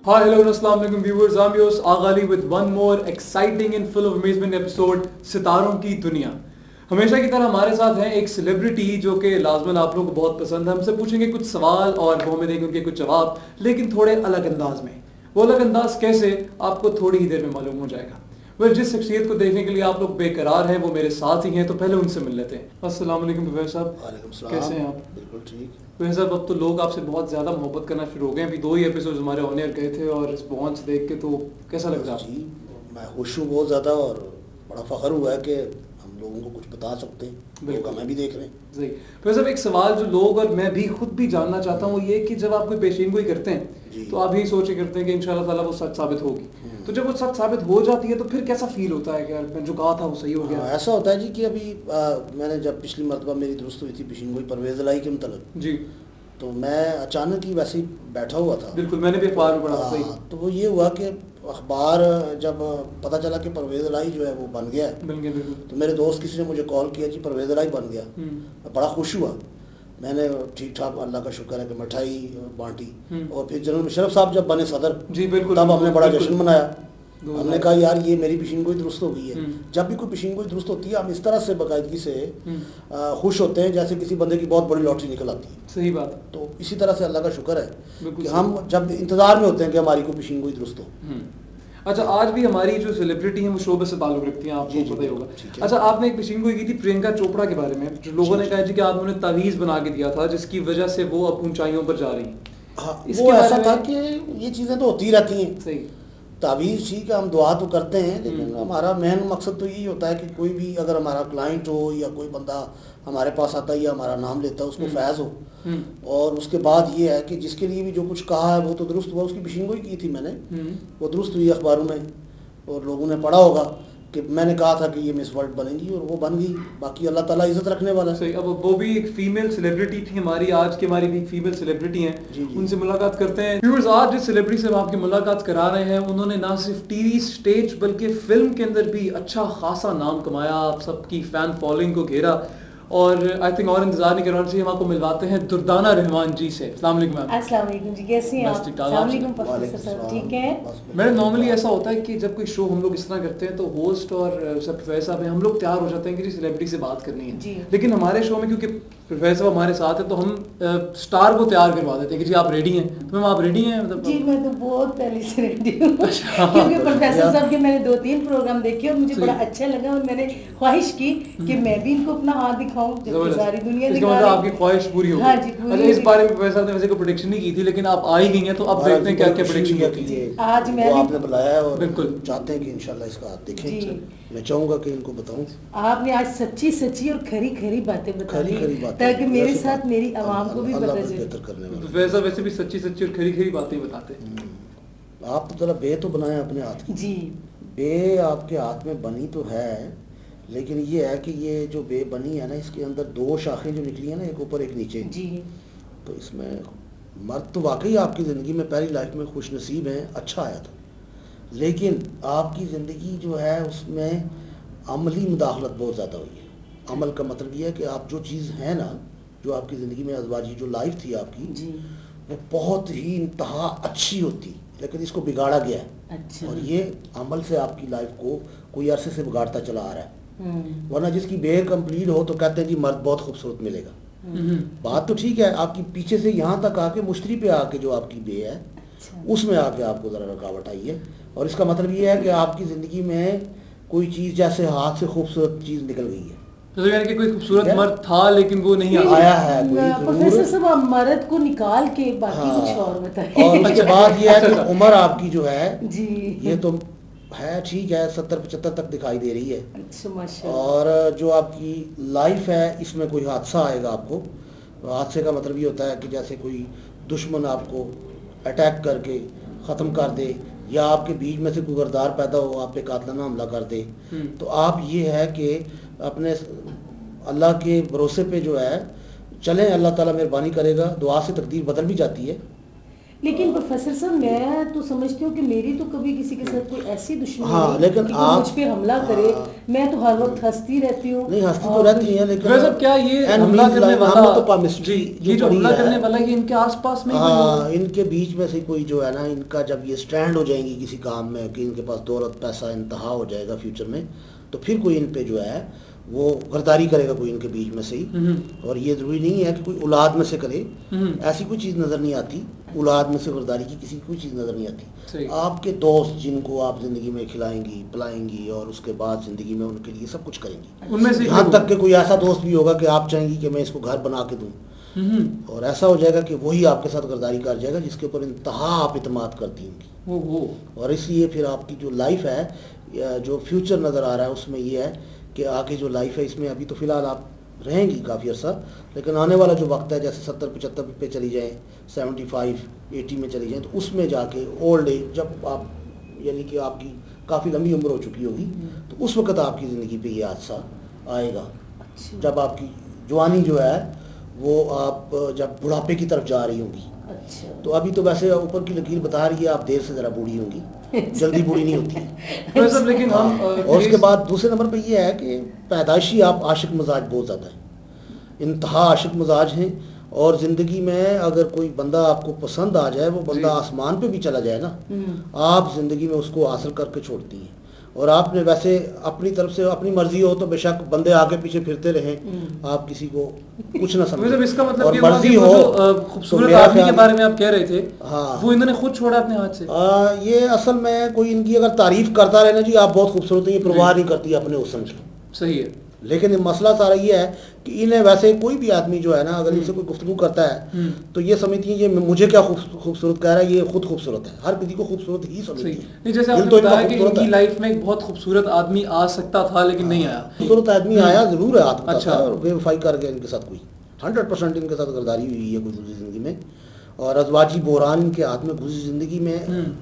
Hi, hello, and assalamu alaikum viewers. I'm yours Aghali with one more exciting and full of amazement episode सितारों की दुनिया। हमेशा की तरह हमारे साथ हैं एक सेलिब्रिटी जो कि लाजमन आप लोगों को बहुत पसंद है। हमसे पूछेंगे कुछ सवाल और वो हमें देंगे उनके कुछ जवाब, लेकिन थोड़े अलग अंदाज में। वो अलग अंदाज कैसे, आपको थोड़ी ही देर में मालूम हो जाएगा। जिस शख्सियत को देखने के लिए आप लोग बेकरार हैं वो मेरे साथ ही हैं, तो पहले उनसे मिल लेते हैं। अस्सलाम वालेकुम प्रोफेसर साहब, कैसे हैं आप? बिल्कुल ठीक। प्रोफेसर साहब, अब तो लोग आपसे बहुत ज़्यादा मोहब्बत करना शुरू हो गए। अभी 2 ही एपिसोड हमारे ऑन एयर गए थे और रिस्पॉन्स देख के तो कैसा लग रहा है? जी, मैं खुश हूँ बहुत ज़्यादा और बड़ा फ़ख्र हुआ है कि हम लोगों को कुछ बता सकते हैं, लोग हमें भी देख रहे हैं। सही। प्रोफेसर साहब, एक सवाल जो लोग और मैं भी खुद भी जानना चाहता हूँ वो ये कि जब आप कोई पेशीनगोई करते हैं तो आप यही सोचे करते हैं कि इंशाल्लाह ताला वो सच साबित होगी, तो जब वो सच साबित हो जाती है तो फिर कैसा फील होता है कि यार मैं जो कहा था वो सही हो गया? ऐसा होता है जी कि अभी मैंने जब पिछली मरतबा मेरी दुरुस्त हुई थी पेशीनगोई परवेज़ इलाही के मुतल्लिक़ जी, तो मैं अचानक ही वैसे ही बैठा हुआ था। बिल्कुल, मैंने भी अखबार में पढ़ा था। सही। तो वो ये हुआ कि अखबार जब पता चला कि परवेज़ इलाही जो है वो बन गया, बिल्कुल। तो मेरे दोस्त किसी ने मुझे कॉल किया जी परवेज़ इलाही बन गया। मैं बड़ा खुश हुआ। मैंने ठीक ठाक अल्लाह का शुक्र है कि मिठाई बांटी और फिर जनरल मुशर्रफ साहब जब बने सदर जी बिल्कुल, तब हमने बड़ा जश्न मनाया। हमने कहा यार ये मेरी पेशीनगोई दुरुस्त हो गई है। जब भी कोई पेशीनगोई दुरुस्त होती है हम इस तरह से बाकायदगी से खुश होते हैं जैसे किसी बंदे की बहुत बड़ी लॉटरी निकल आती है। सही बात। तो इसी तरह से अल्लाह का शुक्र है कि हम जब इंतजार में होते हैं कि हमारी कोई पेशीनगोई दुरुस्त हो। अच्छा, आज भी हमारी जो सेलिब्रिटी हैं वो शोबे से ताल्लुक रखती हैं, आपको पता ही होगा। अच्छा, आपने एक पेशीनगोई की थी प्रियंका चोपड़ा के बारे में, जो लोगों ने कहा जी कि आपने उन्हें तावीज़ बना के दिया था जिसकी वजह से वो अब ऊंचाइयों पर जा रही हैं। हाँ, वो ऐसा था कि ये चीज़ें तो होती रहती हैं। सही। तावीज़ ठीक है, हम दुआ तो करते हैं, लेकिन हमारा मेन मकसद तो यही होता है कि कोई भी अगर हमारा क्लाइंट हो या कोई बंदा हमारे पास आता है या हमारा नाम लेता है उसको फैज़ हो। और उसके बाद ये है कि जिसके लिए भी जो कुछ कहा है वो तो दुरुस्त हुआ। उसकी पेशीनगोई की थी मैंने, वो दुरुस्त हुई अखबारों में और लोगों ने पढ़ा होगा कि मैंने कहा था कि ये मिस वर्ल्ड बनेगी और वो बन गई। बाकी अल्लाह ताला इज्जत रखने वाला है। सही। अब वो भी एक फीमेल सेलिब्रिटी थी हमारी, आज की हमारी भी एक फीमेल सेलिब्रिटी हैं, उनसे मुलाकात करते हैं। व्यूअर्स, आज जिस सेलिब्रिटी से हम आपकी मुलाकात करा रहे हैं उन्होंने ना सिर्फ टीवी स्टेज बल्कि फिल्म के अंदर भी अच्छा खासा नाम कमाया, आप सबकी फैन फॉलोइंग को घेरा और आई थिंक और इंतजार नहीं करना चाहिए, हम आपको मिलवाते हैं दुर्दाना रहमान जी से। अस्सलाम वालेकुम मैम। अस्सलाम वालेकुम जी, कैसे हैं आप? अस्सलाम वालेकुम प्रोफेसर साहब, ठीक है? मैडम, नॉर्मली ऐसा होता है कि जब कोई शो हम लोग इस तरह करते हैं तो होस्ट और सब प्रोफेसर साहब हैं, हम लोग तैयार हो जाते हैं कि जी सेलिब्रिटी से बात करनी है जी। लेकिन हमारे शो में क्योंकि प्रोफेसर साहब हमारे साथ है तो हम स्टार को तैयार करवा देते हैं कि जी आप रेडी हैं। तो मैम आप रेडी हैं? मतलब जी मैं तो बहुत पहले से रेडी हूँ क्योंकि प्रोफेसर साहब के मैंने 2-3 प्रोग्राम देखे और मुझे बड़ा अच्छा लगा और मैंने ख्वाहिश की कि मैं भी इनको अपना हाथ दिखाऊं जब सारी दुनिया दिखा रही है। आपकी ख्वाहिश पूरी हो गई। हाँ जी, अच्छा, इस बारे में प्रोफेसर ने वैसे कोई प्रेडिक्शन नहीं की थी, लेकिन आप आ ही गई हैं तो अब देखते हैं क्या क्या प्रेडिक्शन होती है। आज मैं आपने बुलाया है और बिल्कुल चाहते हैं कि इंशाल्लाह इसका हाथ देखें। मैं चाहूंगा कि इनको बताऊं, आपने आज सच्ची सच्ची और खरी खरी बातें बताई ताकि मेरे साथ मेरी आवाम को भी पता चले। प्रोफेसर वैसे भी सच्ची सच्ची और खरी खरी बातें बताते हैं। आप जरा बे तो बनाए अपने हाथ की जी। बे आपके हाथ में बनी तो है, लेकिन ये है कि ये जो बे बनी है ना इसके अंदर 2 शाखें जो निकली है ना, एक ऊपर एक नीचे जी। तो इसमें मर्द तो वाकई आपकी ज़िंदगी में पहली लाइफ में खुश नसीब है, अच्छा आया था, लेकिन आपकी ज़िंदगी जो है उसमें अमली मुदाखलत बहुत ज़्यादा हुई है। अमल का मतलब ये है कि आप जो चीज़ है ना, जो आपकी ज़िंदगी में अज़वाजी जो लाइफ थी आपकी जी, वो बहुत ही इंतहा अच्छी होती, लेकिन इसको बिगाड़ा गया है। अच्छा। और ये अमल से आपकी लाइफ को कोई अरसे से बिगाड़ता चला आ रहा है। वरना जिसकी बे कंप्लीट हो तो कहते हैं जी मर्द बहुत खूबसूरत मिलेगा। बात तो ठीक है, आपकी पीछे से यहाँ तक आके मुश्तरी पे आके जो आपकी बे है उसमें आके आपको ज़रा रुकावट आई है, और इसका मतलब ये है कि आपकी ज़िंदगी में कोई चीज़ जैसे हाथ से खूबसूरत चीज़ निकल गई है। तो यानी कि कोई खूबसूरत मर्द था लेकिन वो नहीं आया है। प्रोफेसर साहब आप मर्द को निकाल के बाकी कुछ और बताइए। और उसके बाद ये है कि उम्र आपकी जो है जी ये तो है ठीक है 70-75 तक दिखाई दे रही है। अच्छा, और जो आपकी लाइफ है इसमें कोई हादसा आएगा आपको। हादसे का मतलब ये होता है कि जैसे कोई दुश्मन आपको अटैक करके ख़त्म कर दे या आपके बीच में से कोई गरदार पैदा हो आप पे कातलाना हमला कर दे, तो आप ये है कि अपने अल्लाह के भरोसे पे जो है चलें, अल्लाह ताला मेहरबानी करेगा। दुआ से तकदीर बदल भी जाती है। लेकिन प्रोफेसर साहब मैं तो समझती हूँ कि मेरी तो कभी किसी के साथ कोई ऐसी दुश्मनी हाँ, नहीं लेकिन कि आप मुझ पे हमला करे। मैं तो हर वक्त हंसती रहती हूँ। नहीं, हंसती तो रहती है, लेकिन वैसे क्या ये हमला करने वाला हमने तो पामिस्ट्री ये जो हमला करने वाला ये इनके आसपास में ही कोई हाँ, होगा? इनके बीच में से कोई जो है ना, इनका जब ये स्टैंड हो जाएंगी किसी काम में कि इनके पास दौलत पैसा इंतहा हो जाएगा फ्यूचर में, तो फिर कोई इन पे जो है वो गरदारी करेगा कोई इनके बीच में से ही। और ये जरूरी नहीं है कि कोई औलाद में से करे, ऐसी कोई चीज़ नज़र नहीं आती। औलाद में से गरदारी की किसी कोई चीज़ नज़र नहीं आती। आपके दोस्त जिनको आप ज़िंदगी में खिलाएंगी पिलाएंगी और उसके बाद ज़िंदगी में उनके लिए सब कुछ करेंगी, उनमें से यहाँ तक कि कोई ऐसा दोस्त भी होगा कि आप चाहेंगी कि मैं इसको घर बना के दूँ, और ऐसा हो जाएगा कि वही आपके साथ गरदारी कर जाएगा जिसके ऊपर इंतहा आप इतमाद करती होंगी। और इसलिए फिर आपकी जो लाइफ है, जो फ्यूचर नज़र आ रहा है उसमें ये है कि आगे जो लाइफ है इसमें अभी तो फ़िलहाल आप रहेंगी काफ़ी अर्सा, लेकिन आने वाला जो वक्त है जैसे 70-75 पे चली जाएँ, 75-80 में चली जाएँ, तो उसमें जाके ओल्ड एज जब आप यानी कि आपकी काफ़ी लंबी उम्र हो चुकी होगी, तो उस वक्त आपकी ज़िंदगी पे ये हादसा आएगा। जब आपकी जवानी जो है वो आप जब बुढ़ापे की तरफ जा रही होंगी। अच्छा। तो अभी तो वैसे ऊपर की लकीर बता रही है आप देर से ज़रा बूढ़ी होंगी, जल्दी बूढ़ी नहीं होती। तो सब लेकिन हम और उसके बाद दूसरे नंबर पे ये है कि पैदाइशी आप आशिक मजाज बहुत ज़्यादा है, इंतहा आशिक मजाज हैं। और ज़िंदगी में अगर कोई बंदा आपको पसंद आ जाए, वो बंदा आसमान पे भी चला जाए ना, आप ज़िंदगी में उसको हासिल करके छोड़ती हैं। और आपने वैसे अपनी तरफ से अपनी मर्जी हो तो बेशक बंदे आगे पीछे फिरते रहें, आप किसी को कुछ ना समझें। इसका मतलब और ये मर्जी हो तो खूबसूरत आदमी के बारे में आप कह रहे थे, हाँ, वो इन्होंने खुद छोड़ा अपने हाथ से। ये असल में कोई इनकी अगर तारीफ करता रहे ना जी आप बहुत खूबसूरत हैं, ये परवाह नहीं करती अपने हुस्न की। सही है। लेकिन मसला सारा ये है कि इन्हें वैसे कोई भी आदमी जो है ना, अगर इनसे कोई गुफ्तगू करता है तो ये समझती है ये मुझे क्या खूबसूरत कह रहा है, ये खुद खूबसूरत है। हर किसी को खूबसूरत ही समझती है। नहीं, जैसे आपने बताया कि इनकी लाइफ में एक बहुत खूबसूरत आदमी आ सकता था लेकिन नहीं आया। खूबसूरत आदमी आया जरूर है, हाथ बताता है, और बेवफाई कर गया इनके साथ कोई 100% इनके साथ गरदारी हुई है कोई दूसरी जिंदगी में। और अजवाजी बोरान इनके हाथ में घुसी जिंदगी में,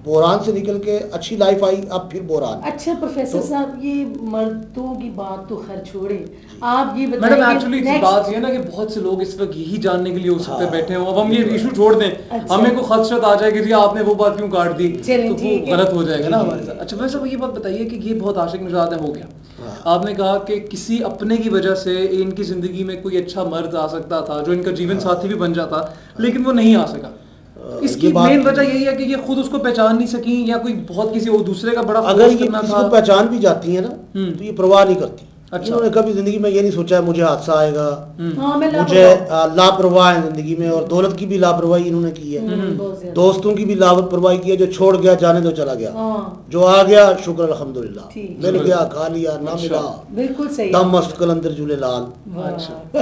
बोरान से निकल के अच्छी लाइफ आई, अब फिर बोरान। अच्छा प्रोफेसर साहब, ये मर्दों की बात तो खैर छोड़े, आप ये बताइए। मैडम एक्चुअली बात ये ना कि बहुत से लोग इस वक्त यही जानने के लिए उस पे बैठे हैं। अब हम ये इशू छोड़ दें, हमें को खदशत आ जाए कि जी आपने वो बात क्यों काट दी, तो वो गलत हो जाएगा ना हमारे साथ। अच्छा वैसे ये बात बताइए कि ये बहुत आशिक निजात है हो गया, आपने कहा कि किसी अपने की वजह से इनकी जिंदगी में कोई अच्छा मर्द आ सकता था जो इनका जीवन साथी भी बन जाता, लेकिन वो नहीं आ सका। इसकी मेन वजह यही है कि ये खुद उसको पहचान नहीं सकी, या कोई बहुत किसी और दूसरे का बड़ा अगर ये किसी को पहचान भी जाती है ना तो ये परवाह नहीं करती। अच्छा। इन्होंने कभी जिंदगी में ये नहीं सोचा मुझे हादसा आएगा, मुझे लापरवाह है जिंदगी में, और दौलत की भी लापरवाही इन्होंने की है, दोस्तों की भी लापरवाही की है। जो छोड़ गया जाने दो, चला गया, जो आ गया शुक्र अल्हम्दुलिल्लाह, मिल गया खा लिया, ना मिला बिल्कुल सही, दम मस्त कलंदर झूले लाल।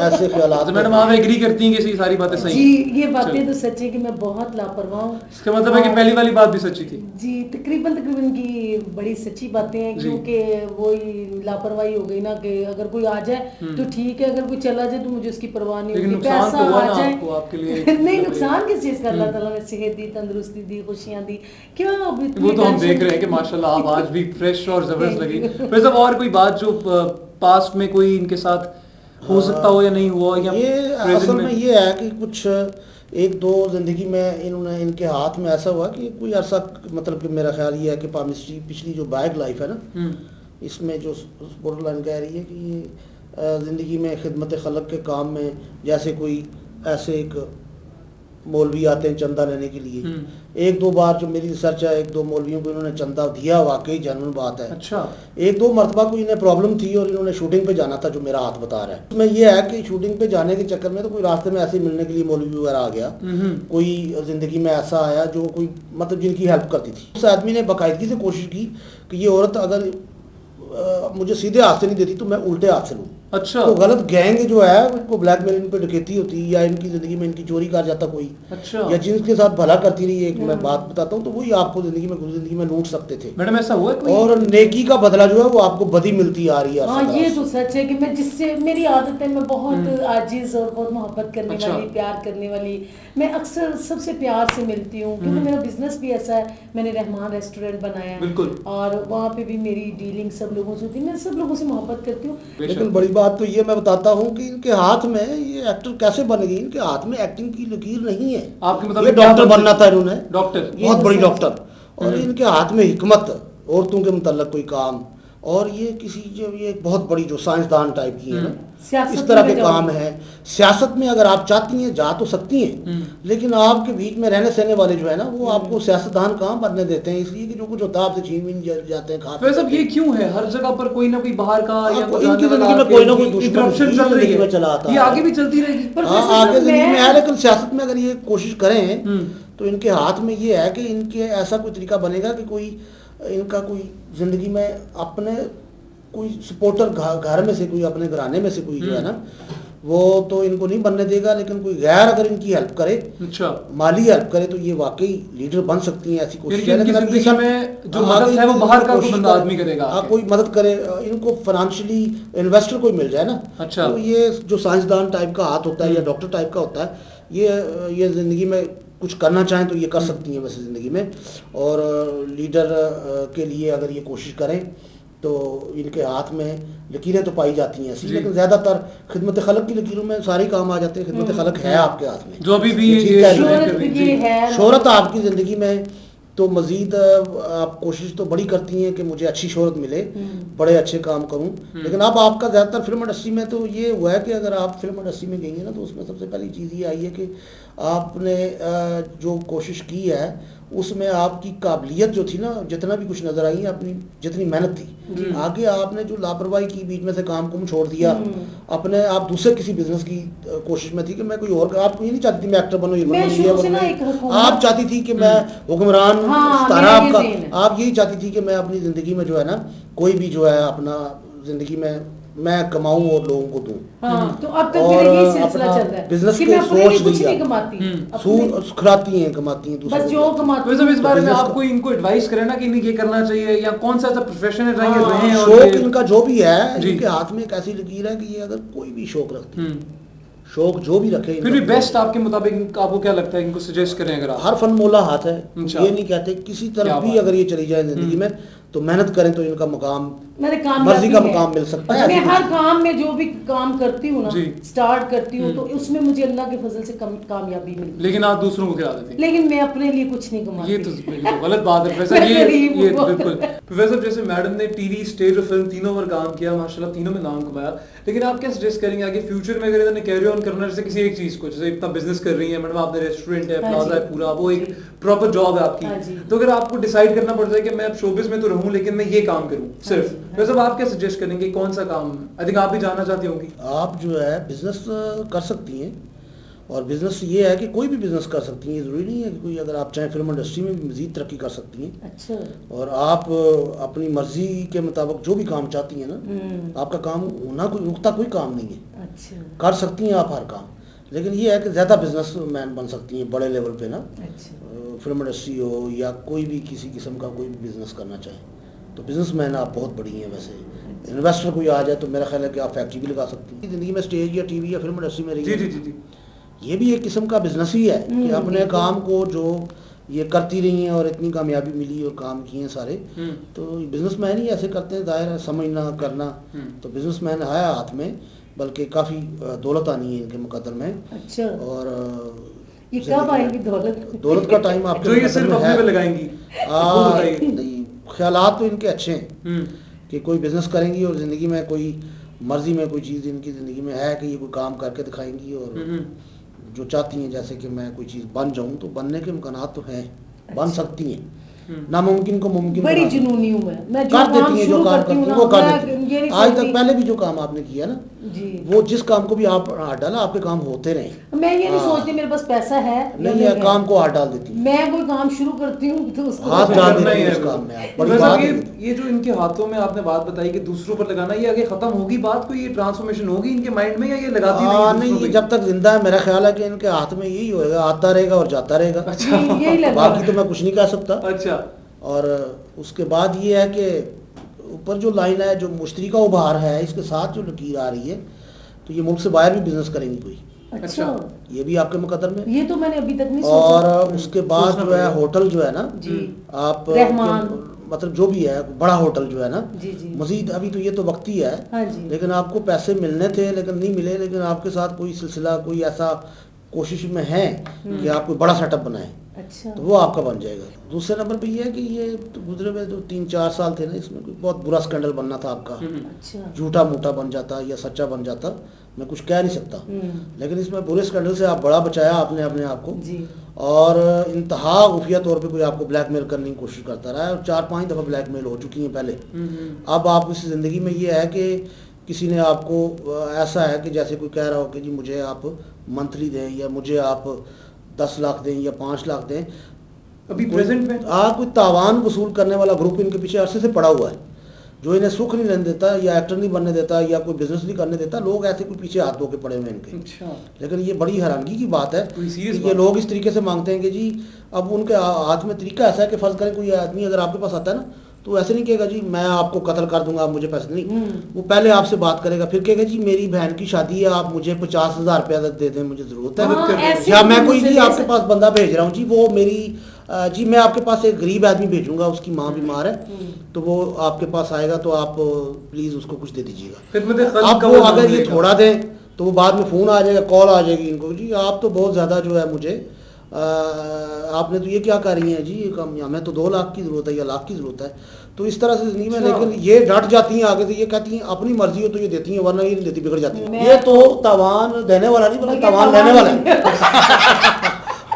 ऐसे ख्यालात। मैडम आप एग्री करती हैं कि ये सारी बातें सही जी? ये बातें तो सच है कि मैं बहुत लापरवाह हूँ। इसका मतलब है कि पहली वाली बात भी सच्ची थी जी, तकरीबन की बड़ी सच्ची बातें हैं, क्योंकि वो लापरवाही हो गई ना कि अगर कोई आ जाए तो ठीक है, अगर कोई चला जाए तो मुझे उसकी परवाह नहीं होती। पैसा आ जाए आपके लिए नहीं, नुकसान किस चीज का? अल्लाह ताला ने सेहत दी, तंदुरुस्ती दी, खुशियां दी, क्या वो तो हम देख रहे हैं कि माशाल्लाह आप आज भी फ्रेश और जबरदस्त लगी। वैसे और कोई बात जो पास्ट में कोई इनके साथ हो सकता हो या नहीं हुआ, या ये असल में ये है कि कुछ एक दो ज़िंदगी में इन्होंने इनके हाथ में ऐसा हुआ कि कोई अरसा, मतलब कि मेरा ख्याल ये है कि पामिस्ट्री पिछली जो बैग लाइफ है ना, इसमें जो बोर्डरलाइन कह रही है कि ज़िंदगी में खिदमत खलक के काम में, जैसे कोई ऐसे एक मौलवी आते हैं चंदा लेने के लिए, एक दो बार जो मेरी रिसर्च है, एक दो मौलवियों को इन्होंने चंदा दिया, वाकई जेन्युइन बात है। अच्छा। एक दो मरतबा को इन्हें प्रॉब्लम थी और इन्होंने शूटिंग पे जाना था, जो मेरा हाथ बता रहा है। उसमें यह है कि शूटिंग पे जाने के चक्कर में तो कोई रास्ते में ऐसे मिलने के लिए मौलवी वगैरह आ गया, कोई जिंदगी में ऐसा आया जो कोई मतलब जिनकी हेल्प करती थी। उस आदमी ने बाकायदगी से कोशिश की कि ये औरत अगर मुझे सीधे हाथ से नहीं देती तो मैं उल्टे हाथ से लूँ। अच्छा। तो गलत गैंग जो है उनको ब्लैकमेल, इन पे डकैती होती, या इनकी जिंदगी में इनकी चोरी कर जाता कोई। अच्छा। या जिनके साथ भला करती रही, एक मैं बात बताता हूँ, तो वही आपको जिंदगी में लूट सकते थे। मैडम ऐसा हुआ कोई? और नेकी का बदला जो है वो आपको बदी मिलती आ रही है। हाँ, ये तो सच है कि मैं जिससे मेरी आदत है, मैं बहुत आजिज और बहुत मोहब्बत करने वाली, प्यार करने वाली, मैं अक्सर सबसे प्यार से मिलती हूँ, क्योंकि मेरा बिजनेस भी ऐसा है। मैंने रहमान रेस्टोरेंट बनाया है और वहाँ पे भी मेरी डीलिंग सब लोगों से होती है, मैं सब लोगों से मोहब्बत करती हूँ। लेकिन बड़ी बात बात तो ये मैं बताता हूँ कि इनके हाथ में ये एक्टर कैसे बनेगी, इनके हाथ में एक्टिंग की लकीर नहीं है। आपके मतलब ये डॉक्टर बनना था इन्होंने, डॉक्टर, बहुत बड़ी डॉक्टर, और इनके हाथ में हिकमत, औरतों के मुतल्लक कोई काम, और ये किसी जो ये बहुत बड़ी जो साइंसदान टाइप की है ना, इस तरह के काम है। सियासत में अगर आप चाहती हैं जा तो सकती हैं, लेकिन आपके बीच में रहने सहने वाले जो है ना वो आपको सियासतदान कहाँ बनने देते हैं, इसलिए कि जो कुछ होता है आपसे छीन बीन जाते हैं खा। वैसे ये क्यों है हर जगह पर कोई ना कोई बाहर का या इनकी जिंदगी में कोई ना कोई दुश्मन चल रही है, चला आता ये आगे भी चलती रहेगी। आगे जिंदगी में है, लेकिन सियासत में अगर ये कोशिश करें तो इनके हाथ में ये है कि इनके ऐसा कोई तरीका बनेगा कि कोई इनका कोई जिंदगी में अपने कोई सपोर्टर घर में से कोई अपने घराने में से कोई जो है ना वो तो इनको नहीं बनने देगा, लेकिन कोई गैर अगर इनकी हेल्प करे, अच्छा माली हेल्प करे तो ये वाकई लीडर बन सकती हैं, ऐसी कोशिश है। लेकिन जिंदगी में जो मदद है वो बाहर का कोई बंदा आदमी करेगा। हाँ, कोई मदद करे, इनको फाइनेंशियली इन्वेस्टर कोई मिल जाए ना, अच्छा तो ये जो साइंसदान टाइप का हाथ होता है या डॉक्टर टाइप का होता है, ये जिंदगी में कुछ करना चाहें तो ये कर सकती हैं वैसे ज़िंदगी में। और लीडर के लिए अगर ये कोशिश करें तो इनके हाथ में लकीरें तो पाई जाती हैं ऐसी, लेकिन ज़्यादातर खिदमत खलक की लकीरों में सारे काम आ जाते हैं। खिदमत खलक है आपके हाथ में, जो अभी भी शोहरत आपकी ज़िंदगी में, तो मज़ीद आप कोशिश तो बड़ी करती हैं कि मुझे अच्छी शोहरत मिले, बड़े अच्छे काम करूं, लेकिन अब आपका ज़्यादातर फिल्म इंडस्ट्री में तो ये हुआ है कि अगर आप फिल्म इंडस्ट्री में गई हैं ना तो उसमें सबसे पहली चीज़ ये आई है कि आपने जो कोशिश की है उसमें आपकी काबिलियत जो थी ना, जितना भी कुछ नज़र आई है, अपनी जितनी मेहनत थी, आगे आपने जो लापरवाही की, बीच में से काम को छोड़ दिया, अपने आप दूसरे किसी बिजनेस की कोशिश में थी कि मैं कोई और, आप ये नहीं चाहती थी मैं एक्टर बनूं, आप चाहती थी कि मैं हुक्मरान सितारा आपका, आप यही चाहती थी कि मैं अपनी ज़िंदगी में जो है ना कोई भी जो है अपना ज़िंदगी में मैं कमाऊं और लोगों को दूं। तो अब तक मेरा यही सिलसिला चल रहा है बिजनेस कि के मैं अपने लिए सोच कुछ दिया, नहीं कमाती, खिलाती हैं कमाती हैं बस जो कमाती हैं। इस बारे में आप कोई इनको एडवाइस करें ना कि नहीं ये करना चाहिए, या कौन सा ऐसा प्रोफेशन है जहाँ ये रहें, और शौक इनका जो भी है, इनके हाथ में एक ऐसी लकीर है कि ये अगर कोई भी शौक रखती है, शौक जो भी रखे, फिर भी बेस्ट आपके मुताबिक आपको क्या लगता है इनको सजेस्ट करें? अगर हर फन मोला हाथ है, ये नहीं कहते किसी तरफ भी अगर ये चली जाए जिंदगी में तो मेहनत करें तो इनका मकाम, मर्जी का मकाम मिल सकता है। मैं हर काम में जो भी काम करती हूँ ना, स्टार्ट करती हूँ तो उसमें मुझे अल्लाह के फजल से कामयाबी मिलती है, लेकिन आप दूसरों को खिला देती हैं। लेकिन मैं अपने लिए कुछ नहीं कमाती। ये तो गलत बात है प्रोफेसर, ये बिल्कुल। प्रोफेसर जैसे मैडम ने टीवी, स्टेज और फिल्म तीनों पर काम किया, माशाल्लाह तीनों में नाम कमाया, लेकिन आप क्या सजेस्ट करेंगे आगे फ्यूचर में अगर इन्होंने कैरी ऑन करना, जैसे किसी एक चीज को, जैसे इतना बिजनेस कर रही है मैडम, आपने रेस्टोरेंट है, प्लाजा है पूरा, वो एक प्रॉपर जॉब है आपकी, तो अगर आपको डिसाइड करना पड़ जाए कि मैं शोबिज में तो रहूं लेकिन मैं ये काम करूं सिर्फ, वैसे आप क्या सजेस्ट करेंगे कौन सा काम? आई थिंक आप भी जानना चाहती होंगी। आप जो है बिजनेस कर सकती हैं, और बिजनेस ये है कि कोई भी बिजनेस कर सकती हैं, ज़रूरी नहीं है कि कोई, अगर आप चाहें फिल्म इंडस्ट्री में भी मज़ीद तरक्की कर सकती हैं। अच्छा। और आप अपनी मर्जी के मुताबिक जो भी काम चाहती हैं ना, आपका काम होना कोई रुकता कोई काम नहीं है। अच्छा। कर सकती हैं आप हर काम, लेकिन ये है कि ज़्यादा बिजनेस मैन बन सकती हैं बड़े लेवल पे ना। अच्छा। फिल्म इंडस्ट्री हो या कोई भी किसी किस्म का कोई भी बिजनेस करना चाहें तो बिजनेसमैन आप बहुत बड़ी हैं। वैसे इन्वेस्टर कोई आ जाए तो मेरा ख्याल है कि आप फैक्ट्री भी लगा सकती हैं। ज़िंदगी में स्टेज या टीवी या फिल्म इंडस्ट्री में रही जी, ये भी एक किस्म का बिजनेस ही है कि अपने काम को जो ये करती रही हैं और इतनी कामयाबी मिली और काम किए हैं सारे, तो बिजनेसमैन ही ऐसे करते हैं, जाहिर है समझना करना। तो बिजनेसमैन है हाथ में, बल्कि काफ़ी दौलत आनी है इनके मुकद्दर में। अच्छा। और ये कब आएगी दौलत का टाइम आपके जो ये सिर्फ अपने पे लगाएंगी? ख्यालात तो इनके अच्छे हैं कि कोई बिजनेस करेंगी और ज़िंदगी में कोई मर्जी में कोई चीज़ इनकी ज़िंदगी में है कि ये कोई काम करके दिखाएंगी, और जो चाहती हैं जैसे कि मैं कोई चीज़ बन जाऊं तो बनने के इम्कानात तो हैं। बन सकती हैं, नामुमकिन को मुमकिन बड़ी जुनूनी हूं मैं जो कर देती हैं, जो काम करती करती हैं वो कर देती हैं। आज तक पहले भी जो काम आपने किया ना जी, वो जिस काम को भी आप हाथ डाला आपके काम होते रहे। मैं ये नहीं सोचती मेरे पास पैसा है नहीं है, काम को हाथ डाल देती है। मैं कोई काम शुरू करती हूँ तो उसको हाथ डाल देती है उस काम में। ये जो इनके हाथों में आपने बात बताई कि दूसरों पर लगाना, ये आगे खत्म होगी बात, कोई ये ट्रांसफॉर्मेशन होगी इनके माइंड में, या ये लगाती नहीं? जब तक जिंदा है मेरा ख्याल है कि इनके हाथ में यही होएगा, आता रहेगा और जाता रहेगा। अच्छा, बाकी तो मैं कुछ नहीं कह सकता। अच्छा। और उसके बाद ये है कि ऊपर जो लाइन है, जो मुश्तरी का उभार है, इसके साथ जो लकीर आ रही है, तो ये मुल्क से बाहर भी बिजनेस करेंगी कोई। अच्छा, ये भी आपके मुकद्दर में। ये तो मैंने अभी तक नहीं सोचा। और उसके बाद जो है होटल जो है ना जी, आप मतलब जो भी है बड़ा होटल जो है ना, जी जी, मजीद अभी तो ये तो वक्त ही है, हाँ जी, लेकिन आपको पैसे मिलने थे लेकिन नहीं मिले, लेकिन आपके साथ कोई सिलसिला कोई ऐसा कोशिश में है कि आप कोई बड़ा सेटअप बनाएं, अच्छा, तो वो आपका बन जाएगा। दूसरे नंबर पे ये है कि ये तो गुजरे हुए तो 3-4 साल थे ना, इसमें कोई बहुत बुरा स्कैंडल बनना था आपका, अच्छा, झूठा मूठा बन जाता या सच्चा बन जाता, मैं कुछ कह नहीं सकता, लेकिन इसमें बुरे स्कैंडल से आप बड़ा बचाया आपने अपने आप को, जी, और इंतहा खुफिया तौर पे कोई आपको ब्लैकमेल करने की कोशिश करता रहा है, और 4-5 दफ़ा ब्लैकमेल हो चुकी हैं पहले। अब आप इस ज़िंदगी में ये है कि किसी ने आपको ऐसा है कि जैसे कोई कह रहा हो कि जी मुझे आप मंथली दें या मुझे आप 10 लाख दें या 5 लाख दें, अभी प्रेजेंट में कोई तावान वसूल करने वाला ग्रुप इनके पीछे अरसे से पड़ा हुआ है, जो इन्हें सुख नहीं लेने देता या एक्टर नहीं बनने देता या कोई बिजनेस नहीं करने देता। लोग ऐसे कोई पीछे हाथ धो के पड़े हुए हैं इनके। अच्छा, लेकिन ये बड़ी हैरानगी की बात है कोई कि serious ये बात? लोग इस तरीके से मांगते हैं कि जी, अब उनके हाथ में तरीका ऐसा है कि फ़र्ज़ करें कोई आदमी अगर आपके पास आता है ना, तो ऐसे नहीं कहेगा जी मैं आपको कत्ल कर दूंगा, आप मुझे पैसे नहीं, वो पहले आपसे बात करेगा, फिर कहेगा जी मेरी बहन की शादी है, आप मुझे 50,000 रुपया दे दें, मुझे ज़रूरत है, हाँ, ऐसे या मैं भी कोई मुझे जी ले आपके पास बंदा भेज रहा हूँ जी, वो मेरी जी मैं आपके पास एक गरीब आदमी भेजूंगा, उसकी माँ बीमार है, तो वो आपके पास आएगा, तो आप प्लीज़ उसको कुछ दे दीजिएगा। अब वो अगर ये थोड़ा दें तो वो बाद में फ़ोन आ जाएगा, कॉल आ जाएगी इनको, जी आप तो बहुत ज़्यादा जो है मुझे आपने तो ये क्या कर रही हैं जी, ये कम, हमें तो 2 लाख की ज़रूरत है या लाख की ज़रूरत है, तो इस तरह से ज़िंदगी में। लेकिन ये डट जाती हैं आगे से, ये कहती हैं अपनी मर्जी हो तो ये देती हैं, वरना ये नहीं देती, बिगड़ जाती हैं। ये तो तावान देने वाला नहीं बल्कि तावान लेने वाला है।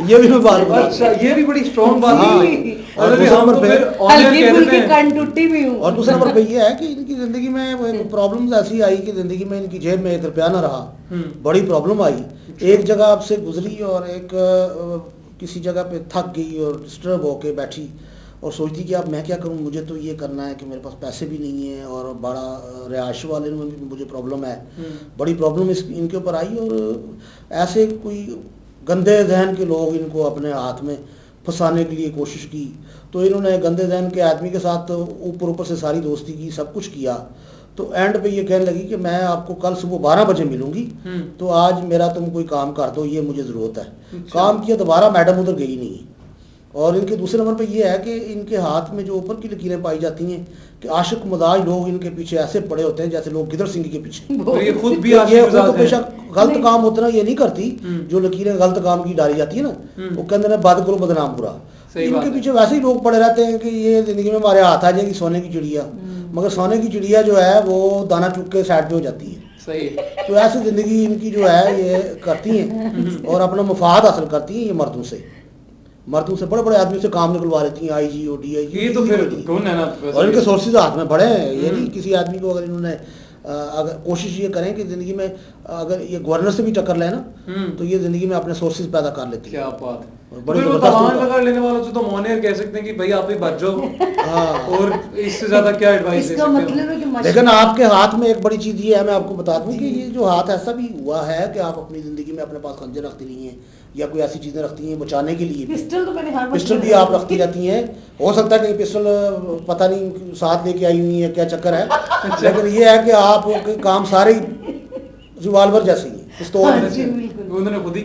ये भी मैं बात बता। अच्छा, ये भी बड़ी स्ट्रॉन्ग बात हाँ, है। और दूसरे नंबर पे हल्की फुल्की कान टूटी भी हूँ। और दूसरे नंबर पे ये है कि इनकी ज़िंदगी में प्रॉब्लम्स ऐसी आई कि ज़िंदगी में इनकी जेब में 1 रुपया ना रहा, बड़ी प्रॉब्लम आई। एक जगह आपसे गुजरी और एक किसी जगह पे थक गई और डिस्टर्ब होके बैठी और सोचती कि अब मैं क्या करूं, मुझे तो ये करना है कि मेरे पास पैसे भी नहीं है और बड़ा रिहायश वाले में भी मुझे प्रॉब्लम है, बड़ी प्रॉब्लम इनके ऊपर आई। और ऐसे कोई गंदे जहन के लोग इनको अपने हाथ में फंसाने के लिए कोशिश की, तो इन्होंने गंदे जहन के आदमी के साथ ऊपर से सारी दोस्ती की, सब कुछ किया, तो एंड पे ये कहने लगी कि मैं आपको कल सुबह 12 बजे मिलूंगी, तो आज मेरा तुम कोई काम कर दो, ये मुझे ज़रूरत है। काम किया, दोबारा मैडम उधर गई नहीं। और इनके दूसरे नंबर पे ये है कि इनके हाथ में जो ऊपर की लकीरें पाई जाती हैं कि आशिक मदाज लोग इनके पीछे ऐसे पड़े होते हैं जैसे लोग गिदर सिंह के पीछे। और ये खुद भी ये तो बेशक गलत काम उतना ये नहीं करती, जो लकीरें गलत काम की डाली जाती है ना, वो कहते हैं बात करो बदनाम बुरा, इनके पीछे वैसे ही लोग पड़े रहते हैं कि ये जिंदगी में हमारे हाथ आ जाएगी सोने की चिड़िया, मगर सोने की चिड़िया जो है वो दाना चुग के साइड पे हो जाती है। सही। तो ऐसी जिंदगी इनकी जो है ये करती हैं और अपना मुफाद हासिल करती हैं। ये मर्दों से बड़े बड़े आदमी से काम निकलवा लेती हैं, आईजी और डीआईजी, ये तो फिर कौन है ना, और इनके सोर्सेज हाथ में बड़े हैं। ये नहीं किसी आदमी को अगर इन्होंने अगर कोशिश ये करें कि जिंदगी में अगर ये गवर्नर से भी टक्कर लें ना, तो ये जिंदगी में अपने सोर्सेज पैदा कर लेती है। क्या बात है। और बड़ी तो तमाम लगा लेने वालों से तो मोनेर कह सकते हैं कि भाई आप भी बच जाओ। और इससे ज्यादा क्या एडवाइस दे इसका सकते मतलब है कि लेकिन आपके हाथ में एक बड़ी चीज ये है, मैं आपको बता दूं कि ये जो हाथ ऐसा भी हुआ है कि आप अपनी जिंदगी में अपने पास खंजर रखती नहीं है या कोई ऐसी चीजें रखती हैं बचाने के लिए। पिस्टल तो मैंने हर पिस्टल भी आप रखती रहती हैं। हो सकता है कि पिस्टल पता नहीं साथ लेके आई हुई है, क्या चक्कर है, लेकिन ये है कि आप काम सारे रिवॉल्वर जैसी है, पिस्तौल उन्होंने खुद ही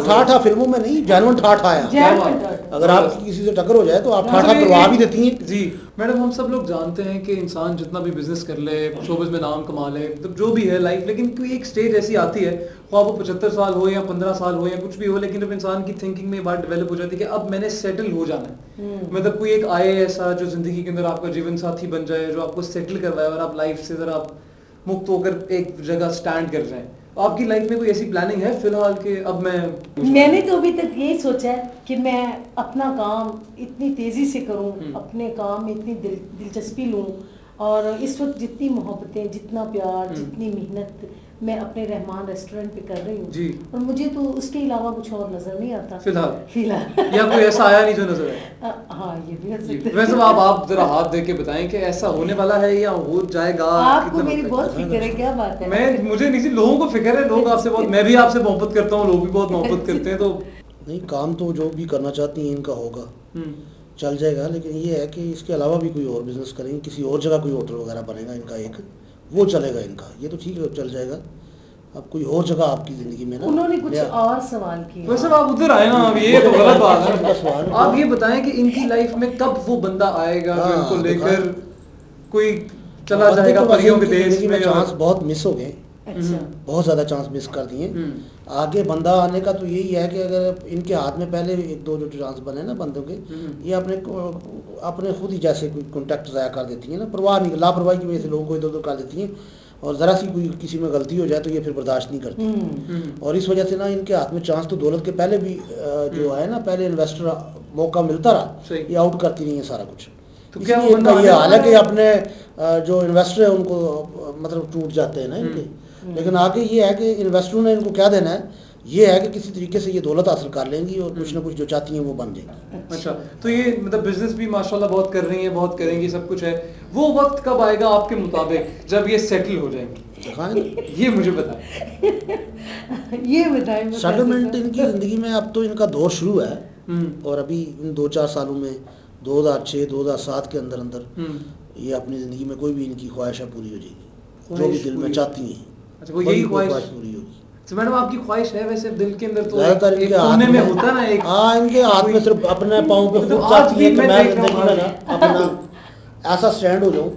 ठाठा फिल्मों में नहीं, जानवर ठाठा आया। अगर आपकी किसी से टक्कर हो जाए तो आप ठाठा करवा भी देती हैं। जी मैडम, हम सब लोग जानते हैं कि इंसान जितना भी बिजनेस कर ले, शोबिज़ में नाम कमा ले, तो जो भी है लाइफ, लेकिन कोई एक स्टेज ऐसी आती है, ख्वाह वो 75 साल हो या 15 साल हो या कुछ भी हो, लेकिन जब इंसान की थिंकिंग में बात डेवलप हो जाती है कि अब मैंने सेटल हो जाना है। मतलब कोई एक आए ऐसा जो जिंदगी के अंदर आपका जीवन साथी बन जाए, जो आपको सेटल करवाए और आप लाइफ से जरा मुक्त होकर एक जगह स्टैंड कर जाए। आपकी लाइफ में कोई ऐसी प्लानिंग है फिलहाल के अब मैंने तो अभी तक यही सोचा है कि मैं अपना काम इतनी तेजी से करूं, अपने काम में इतनी दिलचस्पी लूं, और इस वक्त जितनी मोहब्बतें, जितना प्यार, जितनी मेहनत मैं अपने रहमान रेस्टोरेंट पे कर रही हूँ, और मुझे तो उसके अलावा कुछ और नजर नहीं आता फिलहाल। या कोई ऐसा आया नहीं जो नजर है? हाँ, ये भी हो सकता है। वैसे आप जरा हाथ दे के बताएं कि ऐसा होने वाला है या हो जाएगा? आपको मेरी बहुत फिक्र है, क्या बात है? मुझे नहीं, लोगों को फिक्र है, लोग आपसे बहुत, मैं भी आपसे मोहब्बत करता हूँ, लोग भी बहुत मोहब्बत करते हैं। तो नहीं, काम तो जो भी करना चाहती हैं इनका होगा, चल जाएगा, लेकिन ये है कि इसके अलावा भी कोई और बिजनेस करेंगे, किसी और जगह कोई होटल वगैरह बनेगा इनका, एक वो चलेगा इनका, ये तो ठीक है चल जाएगा। अब कोई और जगह आपकी जिंदगी में ना उन्होंने कुछ और सवाल किया। वैसे आप उधर आए ना, अब ये तो गलत बात है। सवाल आप ये बताएं कि इनकी लाइफ में कब वो बंदा आएगा जो इनको लेकर कोई चला जाएगा परियों के देश में। चांस बहुत मिस हो गए, अच्छा, बहुत ज़्यादा चांस मिस कर दिए। आगे बंदा आने का तो यही है कि अगर इनके हाथ में पहले एक दो जो चांस बने ना बंदों के, ये अपने खुद ही जैसे कोई कॉन्टैक्ट ज़ाया कर देती हैं ना, परवाह नहीं, लापरवाही की वजह से लोगों को इधर उधर कर देती हैं, और ज़रा सी कोई किसी में गलती हो जाए तो ये फिर बर्दाश्त नहीं करती। और इस वजह से ना इनके हाथ में चांस तो दौलत के पहले भी जो है ना, पहले इन्वेस्टर मौका मिलता रहा, ये आउट करती नहीं है सारा कुछ। तो क्या इनका ये हाल है कि अपने जो इन्वेस्टर है उनको मतलब टूट जाते हैं ना इनके, लेकिन आगे ये है कि इन्वेस्टरों ने इनको क्या देना है, ये है कि किसी तरीके से ये दौलत हासिल कर लेंगी और कुछ ना कुछ जो चाहती हैं वो बन जाएगी। अच्छा, तो ये मतलब बिजनेस भी माशाल्लाह बहुत कर रही हैं, बहुत करेंगी, सब कुछ है। वो वक्त कब आएगा आपके मुताबिक जब ये सेटल हो जाएंगी? हाँ, ये मुझे बताएं। ये बताएं। सेटलमेंट इनकी जिंदगी में अब तो इनका दौर शुरू है, और अभी इन 2-4 सालों में 2006-2007 के अंदर अंदर ये अपनी ज़िंदगी में कोई भी इनकी ख्वाहिशें पूरी हो जाएगी, जो भी दिल में चाहती हैं। अच्छा, वो यही ख्वाहिश पूरी होगी। तो मैडम आपकी ख्वाहिश है वैसे दिल के अंदर तो ज़्यादातर एक इनके हाथ कोने में में होता ना एक, हाँ, इनके हाथ में सिर्फ अपने पाँव पे तो खुद आज चाहती भी है कि मैं मैं देख रहा जिंदगी हूँ में ना अपना ऐसा स्टैंड हो जाऊँ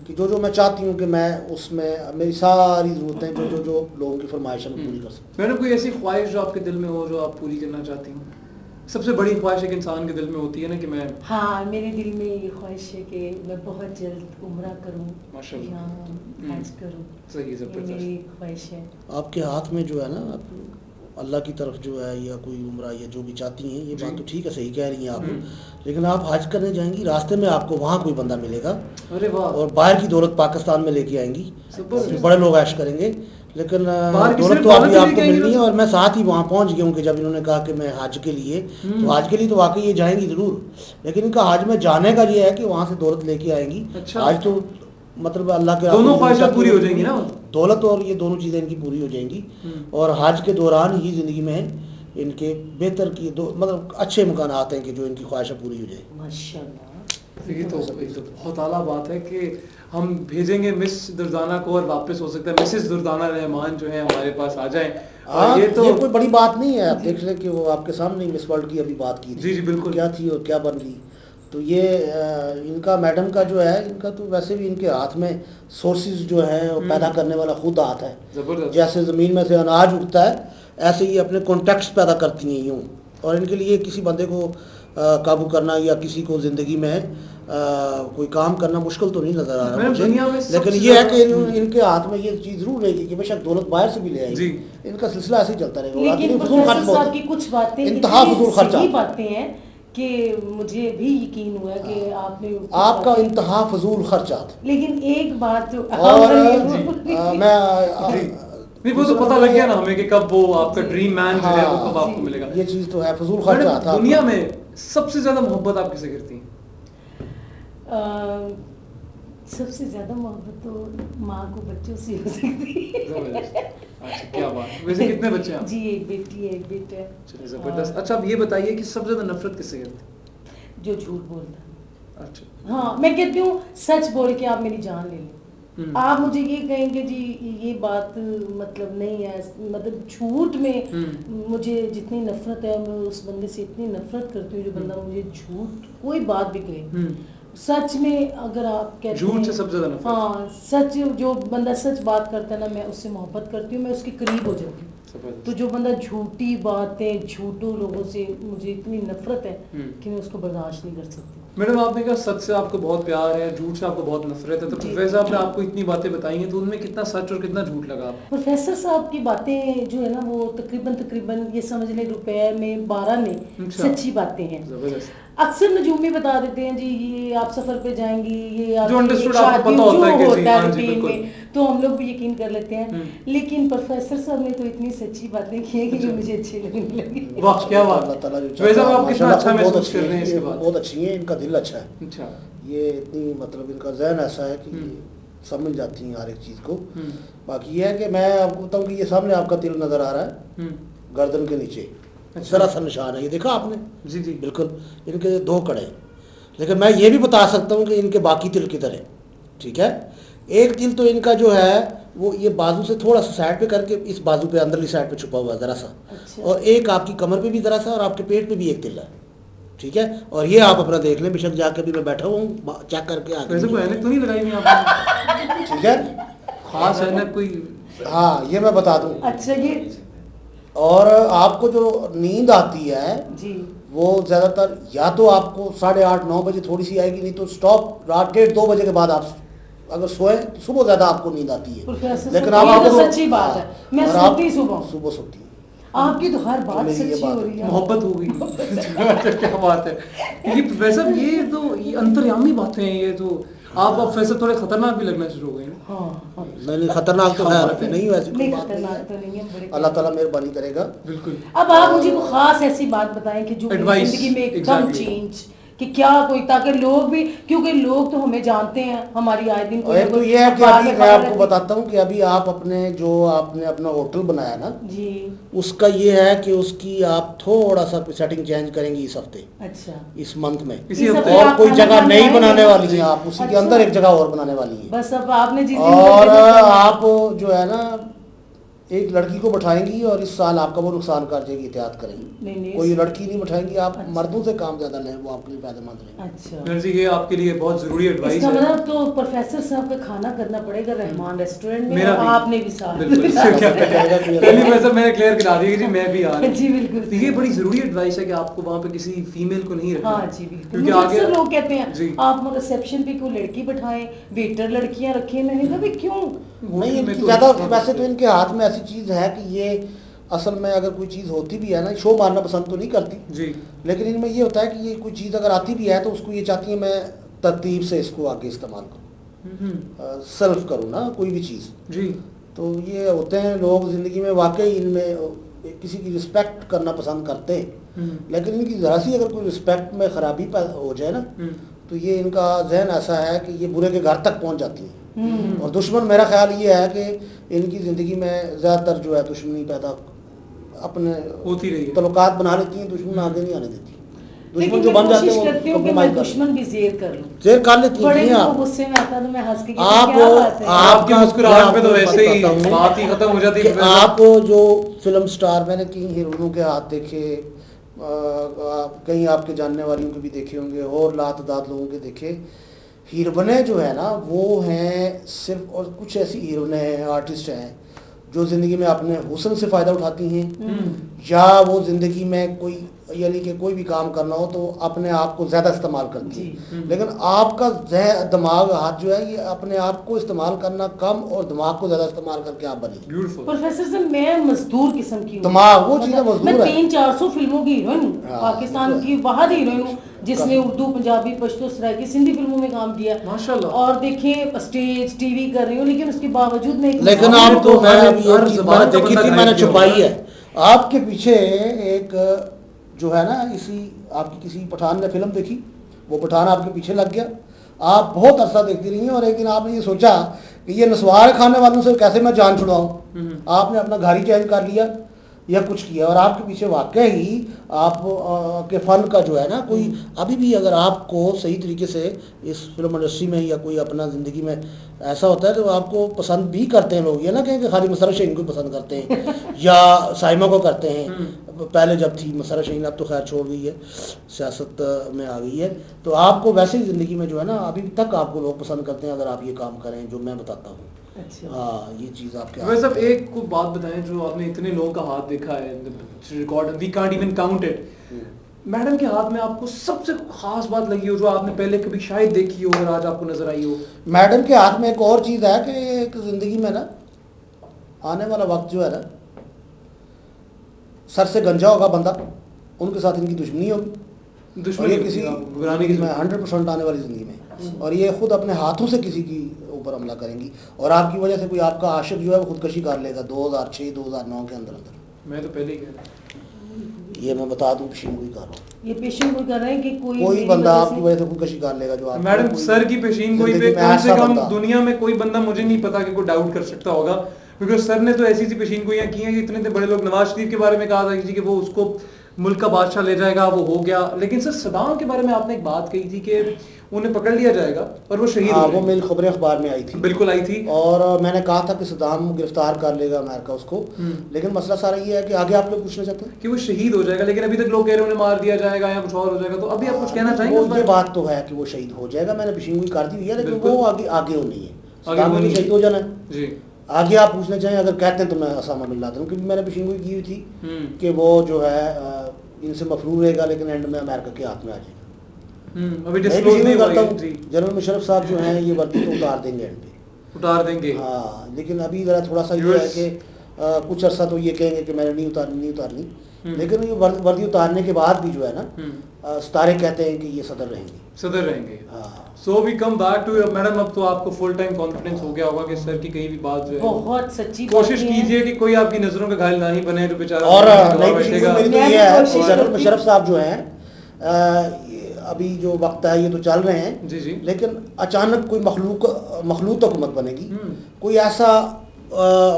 कि जो मैं चाहती हूँ कि मैं उसमें मेरी सारी ज़रूरतें जो लोगों की फरमाइशें पूरी कर सकूँ। मैडम कोई ऐसी ख्वाहिश जो आपके दिल में हो, जो आप पूरी करना चाहती हूँ? सबसे बड़ी ख्वाहिश एक इंसान के दिल में होती है ना कि मैं, हाँ, मेरे दिल में ये ख्वाहिश है कि मैं बहुत जल्द उम्रा करूँ, माशाल्लाह हज करूँ। सही, ये जबरदस्त। मेरी ख्वाहिश है। आपके हाथ में जो है ना, अल्लाह की तरफ जो है या कोई उम्रा या जो भी चाहती हैं, ये बात तो ठीक है, सही कह रही हैं आप, लेकिन आप हज करने जाएंगी, रास्ते में आपको वहाँ कोई बंदा मिलेगा, अरे वाह, और बाहर की दौलत पाकिस्तान में लेके आएंगी, बड़े लोग ऐश करेंगे, लेकिन की दौलत सिर्फ तो अभी दौलत ही आपको लेके मिलनी है। और मैं साथ ही वहाँ पहुँच गया हूँ कि जब इन्होंने कहा कि मैं हज के लिए, तो हज के लिए तो वाकई ये जाएंगी ज़रूर, लेकिन इनका हज में जाने का ये है कि वहाँ से दौलत लेके आएंगी। अच्छा। आज तो मतलब अल्लाह के दोनों ख्वाहिशें पूरी हो जाएंगी ना, दौलत और ये दोनों चीज़ें इनकी पूरी हो जाएंगी, और हज के दौरान ही ज़िंदगी में इनके बेहतर की मतलब अच्छे मकान आते हैं कि जो इनकी ख्वाहिशें पूरी हो जाए। माशाल्लाह, ये तो बहुत आला बात है कि हम भेजेंगे मिस दुर्दाना को, और वापस हो सकता है मिसेस दुर्दाना रहमान जो है हमारे पास आ जाएं। ये कोई बड़ी बात नहीं है, आप देख लें कि वो आपके सामने मिस वर्ल्ड की अभी बात की थी। जी बिल्कुल, क्या थी और क्या बन गई। तो ये इनका मैडम का जो है, इनका तो वैसे भी इनके हाथ में सोर्सेज जो है वो पैदा करने वाला खुद हाथ है। जबरदस्त। जैसे ज़मीन में से अनाज उगता है, ऐसे ही अपने कॉन्टैक्ट्स पैदा करती हैं यूँ, और इनके लिए किसी बंदे को काबू करना या किसी को ज़िंदगी में कोई काम करना मुश्किल तो नहीं नज़र आ रहा मुझे, लेकिन ये है कि इनके हाथ में ये चीज़ ज़रूर रहेगी कि बेशक दौलत बाहर से भी ले आएगी, इनका सिलसिला ऐसे ही चलता रहेगा। लेकिन प्रोफेसर साहब की कुछ बातें इंतहा फजूल खर्चा बातें हैं कि मुझे भी यकीन हुआ कि आपने आपका इंतहा फजूल खर्चा। लेकिन एक बात और मैं नहीं, वो तो पता लग गया ना हमें कि कब वो आपका ड्रीम मैन जो है वो कब आपको मिलेगा। ये चीज़ तो है, फजूल खर्चा था। दुनिया में सबसे ज्यादा मोहब्बत आप किसे करती हैं? सबसे ज्यादा मोहब्बत तो माँ को बच्चों से हो सकती है। अच्छा, क्या बात। वैसे कितने बच्चे हैं? जी, एक बेटी है, एक बेटा है। चलिए, जबरदस्त। अच्छा, अब ये बताइए कि सबसे ज्यादा नफरत किससे करती? जो झूठ बोलता है। अच्छा, हाँ, मैं कहती हूँ सच बोल के आप मेरी जान ले लो। आप मुझे ये कहेंगे जी ये बात मतलब नहीं है, मतलब झूठ में मुझे जितनी नफरत है, मैं उस बंदे से इतनी नफरत करती हूँ जो बंदा मुझे झूठ कोई बात भी कहे। सच में अगर आप कहते हैं झूठ से सबसे ज्यादा नफरत, हाँ, सच जो बंदा सच बात करता है ना, मैं उससे मोहब्बत करती हूँ, मैं उसके करीब हो जाती हूँ। तो जो बंदा झूठी बातें झूठों लोगों से, मुझे इतनी नफरत है कि मैं उसको बर्दाश्त नहीं कर सकती। मैडम, आपने कहा सच से आपको बहुत प्यार है, झूठ से आपको बहुत नफरत है, तो प्रोफेसर साहब ने आपको इतनी बातें बताई हैं, तो उनमें कितना सच और कितना झूठ लगा आपको? प्रोफेसर साहब की बातें जो है ना, वो तकरीबन ये समझ लें रुपए में 12 में सच्ची बातें हैं। जबरदस्त। अक्सर नजूमी बता देते हैं जी ये आप सफर पे जाएंगी, ये आप जो अंडरस्टूड आपको पता होता है रूटीन में, तो हम लोग भी यकीन कर लेते हैं। लेकिन प्रोफेसर साहब ने तो इतनी सच्ची बातें की है कि मुझे अच्छी लगने लगी। वाह, क्या बात। अल्लाह ताला जो वैसे आप कितना अच्छा महसूस कर रहे हैं इसके बाद? बहुत अच्छी है, इनका दिल अच्छा है। अच्छा, ये इतनी मतलब इनका जहन ऐसा है कि समझ जाती हैं हर एक चीज़ को। बाकी ये है कि मैं आपको बताऊँ कि ये सामने आपका तिल नज़र आ रहा है गर्दन के नीचे, जरा सा निशान है, ये देखा आपने? जी जी बिल्कुल, इनके 2 कड़े, लेकिन मैं ये भी बता सकता हूँ कि इनके बाकी तिल किधर है। ठीक है, एक तिल तो इनका जो है वो ये बाजू से थोड़ा सा साइड पे करके इस बाजू पे अंदरली साइड पे छुपा हुआ है ज़रा सा। अच्छा। और एक आपकी कमर पे भी ज़रा सा और आपके पेट पे भी एक तिल्ला है, ठीक है। और ये आप अपना देख लें, बेशक जाके भी मैं बैठा हुआ हूँ, चेक करके आ वैसे कोई ऐनक तो नहीं लगाई हुई आपने? ठीक है, खास ऐनक कोई? हाँ ये मैं बता दूँ। अच्छा ये और आपको जो नींद आती है जी वो ज़्यादातर या तो आपको 8:30-9 बजे थोड़ी सी आएगी, नहीं तो स्टॉप रात 1:30-2 बजे के बाद आप अगर सोए तो सुबह ज़्यादा आपको नींद आती है। प्रोफेसर लेकिन साहब, आप ये तो सच्ची बात है, मैं और सोती आप सुबह सुबह सोती है। आपकी तो हर बात मेरी ये सच्ची बात हो है। रही है। मोहब्बत हो गई। क्या बात है। ये प्रोफेसर ये अंतर्यामी बातें हैं ये तो। आप प्रोफेसर थोड़े खतरनाक भी लगना शुरू हो गए ना। हाँ नहीं खतरनाक तो है नहीं, वैसे कोई नहीं बात नहीं खतरनाक है। तो नहीं है, बड़े अल्लाह ताला मेहरबानी करेगा। बिल्कुल। अब आप मुझे कोई खास ऐसी बात बताएं कि जो मेरी Advice, जिंदगी में एकदम exactly. चेंज कि क्या कोई, ताकि लोग भी, क्योंकि लोग तो हमें जानते हैं, हमारी आए दिन और एक तो ये है कि अभी मैं आपको बताता हूँ कि अभी आप आपने अपना होटल बनाया ना जी, उसका ये है कि उसकी आप थोड़ा सा सेटिंग चेंज करेंगे इस हफ्ते, अच्छा इस मंथ में। इसी इस हफ्ते हफ्ते और आप कोई खाना जगह खाने नहीं आएंगे? बनाने वाली है आप, उसी के अच्छा। अंदर एक जगह और बनाने वाली है। बस अब आपने जिस दिन और बोला था- आप जो है ना एक लड़की को बैठाएंगी और इस साल आपका वो नुकसान कर जाएगी, एहतियात करेंगी। नहीं कोई लड़की नहीं बैठाएंगी आप, अच्छा। मर्दों से काम ज्यादा लें, वो आपके लिए फायदेमंद रहेंगे। अच्छा, नरसी ये आपके लिए बहुत जरूरी एडवाइस इसका है। मतलब तो प्रोफेसर साहब का खाना करना पड़ेगा रहमान रेस्टोरेंट में, मेरा और भी। आपने भी साथ बिल्कुल। पहली वैसे मैंने क्लियर करा दी कि जी मैं भी आ रहा हूं। जी बिल्कुल। तो ये बड़ी जरूरी एडवाइस है कि आपको वहाँ पे किसी फीमेल को नहीं रखना। हाँ जी बिल्कुल, क्योंकि मुझे आगे अक्सर लोग कहते जी। हैं आप रिसेप्शन पे कोई लड़की बैठाएं, वेटर लड़कियां रखें। मैंने कहा भाई क्यों? नहीं में इनकी तो ज्यादा इतना वैसे तो बचते हैं। इनके हाथ में ऐसी चीज है कि ये असल में अगर कोई चीज होती भी है ना, शो मारना पसंद तो नहीं करती, जी लेकिन इनमें ये होता है कि ये कोई चीज अगर आती भी है तो उसको ये चाहती है मैं तरतीब से इसको आगे इस्तेमाल करूँ, सर्व करूँ ना कोई भी चीज़। जी तो ये होते हैं लोग ज़िंदगी में वाकई इनमें किसी की रिस्पेक्ट करना पसंद करते हैं, लेकिन इनकी ज़रा सी अगर कोई रिस्पेक्ट में ख़राबी हो जाए ना तो ये इनका जहन ऐसा है कि ये बुरे के घर तक पहुंच जाती है। और दुश्मन मेरा ख्याल ये है कि इनकी ज़िंदगी में ज़्यादातर जो है दुश्मनी पैदा अपने होती रही है। तल्लुकात बना लेती हैं, दुश्मन आगे नहीं आने देती। दुश्मन लेकिन जो मैं बन जाते कोशिश हैं करती वो हूँ कि मैं compromise कर दुश्मन भी जेर कर लूँ। शेयर कर लेती बड़े हैं लोग आप। गुस्से में आता है तो मैं हंस के आप कहती हूँ, क्या बात है? आपकी मुस्कुराहट पे तो वैसे ही बताता हूँ बात ही खत्म हो जाती कि है। आप जो फिल्म स्टार, मैंने कई हीरोइनों के हाथ देखे, कई आपके जानने वालियों के भी देखे होंगे और लातदाद लोगों के देखे। हीरोइनें जो है ना वो हैं सिर्फ, और कुछ ऐसी हीरोइनें हैं, आर्टिस्ट हैं जो ज़िंदगी में अपने हुस्न से फ़ायदा उठाती हैं, या वो ज़िंदगी में कोई यानी कि कोई भी काम करना हो तो अपने आप को ज़्यादा इस्तेमाल करती है। लेकिन आपका दिमाग हाथ जो है ये अपने आप को इस्तेमाल करना कम और दिमाग को ज़्यादा इस्तेमाल करके आप बनी। ब्यूटीफुल। प्रोफेसर साहब मैं मजदूर किस्म की हूँ। दिमाग वो चीज़ें मैं मजदूर है। 300-400 फिल्मों की हीरोइन हूँ, हाँ, पाकिस्तान की बाहर हीरोइन हूँ, जिसमें उर्दू, पंजाबी, पश्तो, सराइकी, सिंधी फिल्मों में काम किया माशाल्लाह। और देखें स्टेज टीवी कर रही हूँ, लेकिन उसके बावजूद मैं एक लेकिन आपने आपको तो मैं हर- अभी हर एक चीज़ ज़बान मैंने का देखी बंदा थी, घायल मैंने किया छुपाई हुआ है। आपके पीछे एक जो है ना, इसी आपकी किसी पठान ने फिल्म देखी, वो पठान आपके पीछे लग गया, आप बहुत अरसा देखती रही हैं और एक दिन आपने ये सोचा कि ये नस्वार खाने वालों से कैसे मैं जान छुड़ाऊं। आपने अपना घर ही चेंज कर लिया या कुछ किया, और आपके पीछे वाकई ही आप के फ़न का जो है ना, कोई अभी भी अगर आपको सही तरीके से इस फिल्म इंडस्ट्री में या कोई अपना ज़िंदगी में ऐसा होता है तो आपको पसंद भी करते हैं लोग, ये ना कहें कि खाली मसरा शहीन को पसंद करते हैं या साइमा को करते हैं। पहले जब थी मसरा शहीन, अब तो खैर छोड़ गई है, सियासत में आ गई है, तो आपको वैसे ही ज़िंदगी में जो है ना अभी तक आपको लोग पसंद करते हैं अगर आप ये काम करें जो मैं बताता हूँ। अच्छा। हाँ, ये चीज़ आपके वैसे अब एक को बात बताएं, जो आपने इतने लोगों का हाथ देखा है, record we can't even count it, madam के हाथ में आपको सबसे खास बात लगी हो जो आपने पहले कभी शायद देखी हो और आज आपको नजर आई हो? मैडम के हाथ में एक और चीज़ है कि एक ज़िंदगी में ना आने वाला वक्त जो है ना, सर से गंजा होगा बंदा, उनके साथ इनकी दुश्मनी होगी, और दुश्मनी ये होगी, किसी आप घबराने की में 100% आने वाली ज़िंदगी में, और ये खुद अपने हाथों से किसी की ऊपर हमला करेंगी, और आपकी वजह से कोई आपका आशिक जो है वो खुदकशी कर लेगा 2006-2009 के अंदर अंदर। मैं तो पहले ही कह रहा ये मैं बता दूं, पेशीन गोई कर रहा हूँ, ये पेशेंट कोई कर रहे हैं कि कोई कोई मेरी बंदा वजह आपकी से- वजह से खुदकशी कर लेगा जो आप मैडम सर की पेशीन गोई पे ज़िंदगी में कम से ऐसा कम बंदा। दुनिया में कोई बंदा मुझे नहीं पता कि कोई डाउट कर सकता होगा, क्योंकि सर ने तो ऐसी सी पेशीन गोइयां की हैं कि इतने बड़े लोग, नवाज शरीफ के बारे में कहा था किसी कि वो उसको मुल्क का बादशाह ले जाएगा, वो हो गया। लेकिन सर सदाम के बारे में आपने एक बात कही थी कि उन्हें पकड़ लिया जाएगा और वो शहीद हो वो मेरी खबरें अखबार में आई थी, बिल्कुल आई थी, और मैंने कहा था कि सद्दाम गिरफ्तार कर लेगा अमेरिका उसको, लेकिन मसला सारा ये है कि आगे आप लोग पूछना चाहते हैं कि वो शहीद हो जाएगा, लेकिन अभी तक लोग कह रहे हैं उन्हें मार दिया जाएगा या कुछ और हो जाएगा, तो अभी आप कुछ कहना चाहेंगे? ये बात तो है कि वो शहीद हो जाएगा, मैंने पेशिंगोई कर दी हुई है, लेकिन वो आगे हो नहीं है, सद्दाम को शहीद हो जाना है जी। आगे आप पूछना चाहें, अगर कहते हैं तो मैं असामा बिन लादेन, क्योंकि मैंने पेशिंगोई की हुई थी कि वो जो है इनसे मफरूर रहेगा, लेकिन एंड में अमेरिका के हाथ में आ जाएगा। अभी डिस्क्लोज नहीं करता हूँ, जनरल मुशर्रफ साहब जो हैं ये वर्दी तो उतार देंगे एंड पे, उतार देंगे, हाँ, लेकिन अभी जरा थोड़ा सा ये है कि कुछ अर्सा तो ये कहेंगे कि मैंने नहीं उतारनी, लेकिन ये वर्दी उतारने के बाद भी जो है ना सितारे कहते हैं कि ये सदर रहेंगे। So we come back to madam, अब तो आपको फुल टाइम कॉन्फिडेंस हो गया होगा कि सर की कहीं भी बात जो है बहुत सच्ची कोशिश कीजिए कि कोई आपकी नजरों का घायल ना ही बने, तो बेचारा और जनरल मुशर्रफ साहब जो हैं अभी जो वक्त है ये तो चल रहे हैं जी, लेकिन अचानक कोई मखलूत हुकूमत बनेगी, कोई ऐसा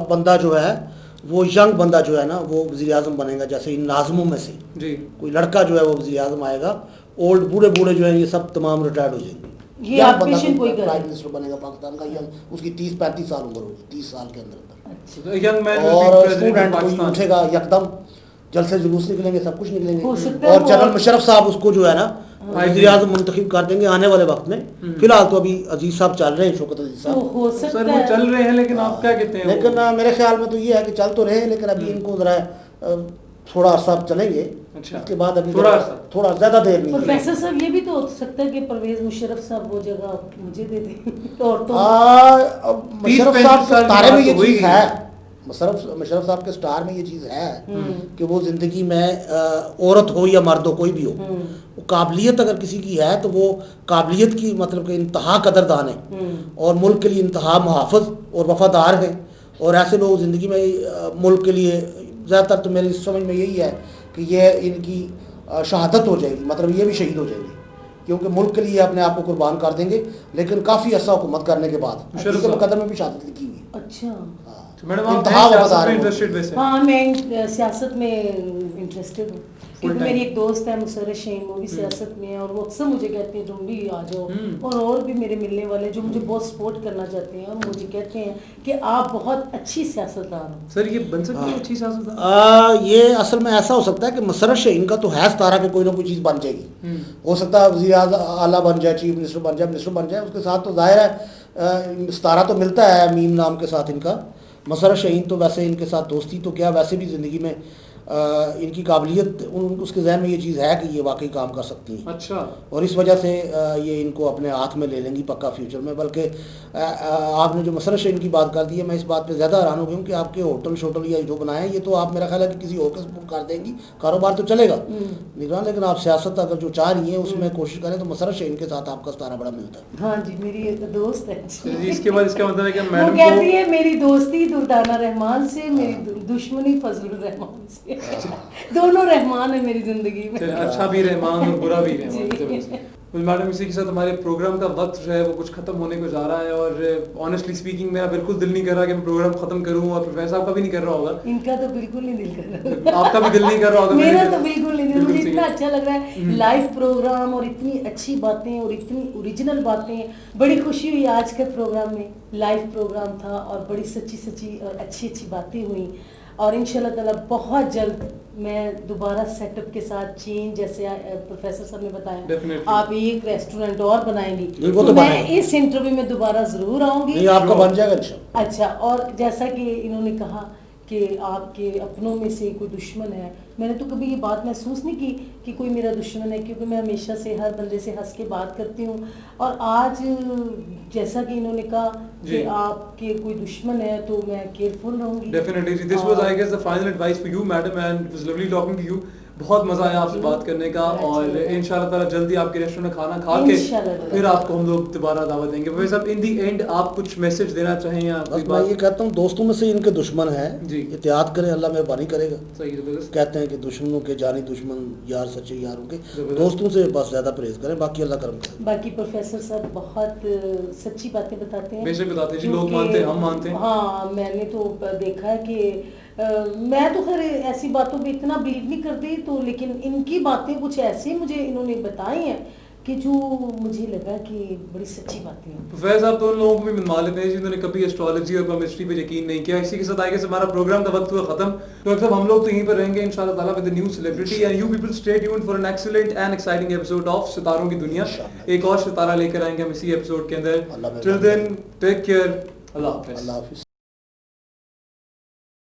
बंदा जो है वो यंग बंदा जो है ना वो वज़ीर आज़म बनेगा, जैसे इन नाज़मों में से जी कोई लड़का जो है वो वज़ीर आज़म आएगा, ओल्ड बूढ़े जो हैं ये सब तमाम रिटायर्ड हो जाएंगे, ये आप पेशेंट कोई प्राइम मिनिस्टर बनेगा पाकिस्तान का, यंग, उसकी 30-35 साल उम्र होगी, 30 साल के अंदर, अच्छा, यंग मैन और स्टूडेंट कोई उठेगा यकदम, जलसे जुलूस निकलेंगे, सब कुछ निकलेंगे, और जनरल मुशर्रफ साहब उसको जो है ना वज़ीर आज़म मुंतखब कर देंगे आने वाले वक्त में। फिलहाल तो अभी अजीज साहब चल रहे हैं, शौकत अजीज साहब सर वो चल रहे हैं, लेकिन आप क्या कहते हैं? लेकिन मेरे ख्याल में तो ये है कि चल तो रहे हैं, लेकिन अभी इनको जरा थोड़ा अर्सा चलेंगे, उसके बाद अभी थोड़ा ज्यादा देर नहीं। प्रोफेसर साहब ये भी तो हो सकता है कि परवेज मुशर्रफ साहब वो जगह मुझे दे दें, और तो मुशर्रफ साहब के तारे में ये चीज है, मुशर्रफ साहब के स्टार में ये चीज़ है कि वो ज़िंदगी में औरत हो या मर्द हो कोई भी हो, वो काबिलियत अगर किसी की है तो वो काबिलियत की मतलब कि इंतहा कदरदान है और मुल्क के लिए इंतहा मुहाफ़िज़ और वफादार हैं, और ऐसे लोग ज़िंदगी में मुल्क के लिए ज़्यादातर तो मेरी समझ में यही है कि ये इनकी शहादत हो जाएगी, मतलब ये भी शहीद हो जाएंगे क्योंकि मुल्क के लिए अपने आप को कुर्बान कर देंगे, लेकिन काफ़ी अर्सा हुकूमत करने के बाद मुकदर में भी शहादत लिखी हुई। अच्छा मैडम आप इंटरेस्टेड वैसे? हाँ मैं सियासत में इंटरेस्टेड हूँ, क्योंकि मेरी एक दोस्त है मुसर्रत शहीन, वो भी सियासत में है, और वो अक्सर मुझे कहते हैं तुम भी आ जाओ, और भी मेरे मिलने वाले जो मुझे बहुत सपोर्ट करना चाहते हैं, और मुझे कहते हैं कि आप बहुत अच्छी सियासतदान हो। सर ये बन सकती है अच्छी सियासतदान? ये असल में ऐसा हो सकता है कि मुसर्रत शहीन का तो है सतारा कि कोई ना कोई चीज़ बन जाएगी, हो सकता है वज़ीर आला बन जाए, चीफ मिनिस्टर बन जाए, उसके साथ तो जाहिर है सतारा तो मिलता है मीम नाम के साथ इनका। मुशर्रत शहीन तो वैसे इनके साथ दोस्ती तो क्या, वैसे भी ज़िंदगी में इनकी काबिलियत उसके जहन में ये चीज़ है कि ये वाकई काम कर सकती हैं। अच्छा। और इस वजह से ये इनको अपने हाथ में ले लेंगी पक्का फ्यूचर में। बल्कि आपने जो मुशर्रत शहीन की बात कर दी है, मैं इस बात पे ज़्यादा हैरान हो गया हूँ कि आपके होटल शोटल या जो बनाए ये तो आप मेरा ख्याल है कि किसी और के सपोर्ट कर देंगी, कारोबार तो चलेगा निगरान, लेकिन आप सियासत अगर जो चाह रही हैं उसमें कोशिश करें तो मुशर्रत शहीन के साथ आपका सतारा बड़ा मिलता है। हाँ जी, मेरी एक दोस्त है। इसके बाद इसका मतलब है कि मैडम कहती है मेरी दोस्ती दुर्दाना रहमान से, मेरी दुश्मनी फजलुर रहमान से। दोनों रहमान है मेरी जिंदगी में, अच्छा भी रहमान और बुरा भी रहमान। मैडम इसी के साथ हमारे प्रोग्राम का वक्त जो है वो कुछ खत्म होने को जा रहा है, और ऑनेस्टली स्पीकिंग मेरा बिल्कुल दिल नहीं कर रहा कि मैं प्रोग्राम खत्म करूं, और प्रोफेसर साहब का भी नहीं कर रहा होगा। इनका तो बिल्कुल नहीं दिल कर रहा, आपका भी दिल नहीं कर रहा होगा। मेरा तो बिल्कुल नहीं। मुझे इतना अच्छा लग रहा है लाइव प्रोग्राम, और इतनी अच्छी बातें और इतनी ओरिजिनल बातें। बड़ी खुशी हुई आज के प्रोग्राम में, लाइव प्रोग्राम था और बड़ी सच्ची और अच्छी बातें हुई, और इंशाल्लाह ताला बहुत जल्द मैं दोबारा सेटअप के साथ चेंज, जैसे प्रोफेसर साहब ने बताया आप एक रेस्टोरेंट और बनाएंगी, तो मैं इस इंटरव्यू में दोबारा जरूर आऊंगी। आपका बन जाएगा। अच्छा, और जैसा कि इन्होंने कहा कि आपके अपनों में से कोई दुश्मन है, मैंने तो कभी ये बात महसूस नहीं की कि कोई मेरा दुश्मन है, क्योंकि मैं हमेशा से हर बंदे से हंस के बात करती हूँ। और आज जैसा कि इन्होंने कहा कि आपके कोई दुश्मन है तो मैं केयरफुल रहूंगी। Definitely this was I guess the final advice for you madam, and it was lovely talking to you. बहुत मजा आया आपसे बात करने का, और इंशाल्लाह ताला जल्दी आपके रेस्टोरेंट में खाना खा के फिर आपको हम लोग दोबारा दावत देंगे। वैसे अब इन दी एंड आप कुछ मैसेज देना चाहें या बस मैं ये कहता हूँ दोस्तों में से इनके दुश्मन है, एहतियात करें, अल्लाह मेहरबानी करेगा। सही है। कहते हैं कि दुश्मनों के जानी दुश्मन यार सच्चे यारों के, दोस्तों से बस ज्यादा परहेज करें, बाकी अल्लाह करम करे। बाकी प्रोफेसर साहब बहुत सच्ची बातें बताते हैं, बेशक बताते हैं जी, लोग मानते हैं, हम मानते हैं। हाँ, मैंने तो देखा है कि मैं तो खैर ऐसी बातों पे इतना बिलीव नहीं करती, तो लेकिन इनकी बातें कुछ ऐसी मुझे इन्होंने बताई हैं कि जो मुझे लगा कि बड़ी सच्ची बातें हैं। तो फैज आप तो उन लोगों को भी मनवा लेते हैं जिन्होंने कभी एस्ट्रोलॉजी और केमिस्ट्री पे यकीन नहीं किया। इसी के साथ आगे से हमारा प्रोग्राम का वक्त हुआ खत्म। तो अक्सर हम लोग तो यहीं पर रहेंगे इंशाल्लाह ताला with the new celebrity and you people stay tuned for an excellent and exciting episode of सितारों की दुनिया। एक और सितारा लेकर आएंगे हम इसी एपिसोड के अंदर। टिल देन टेक केयर, अल्लाह हाफिज़।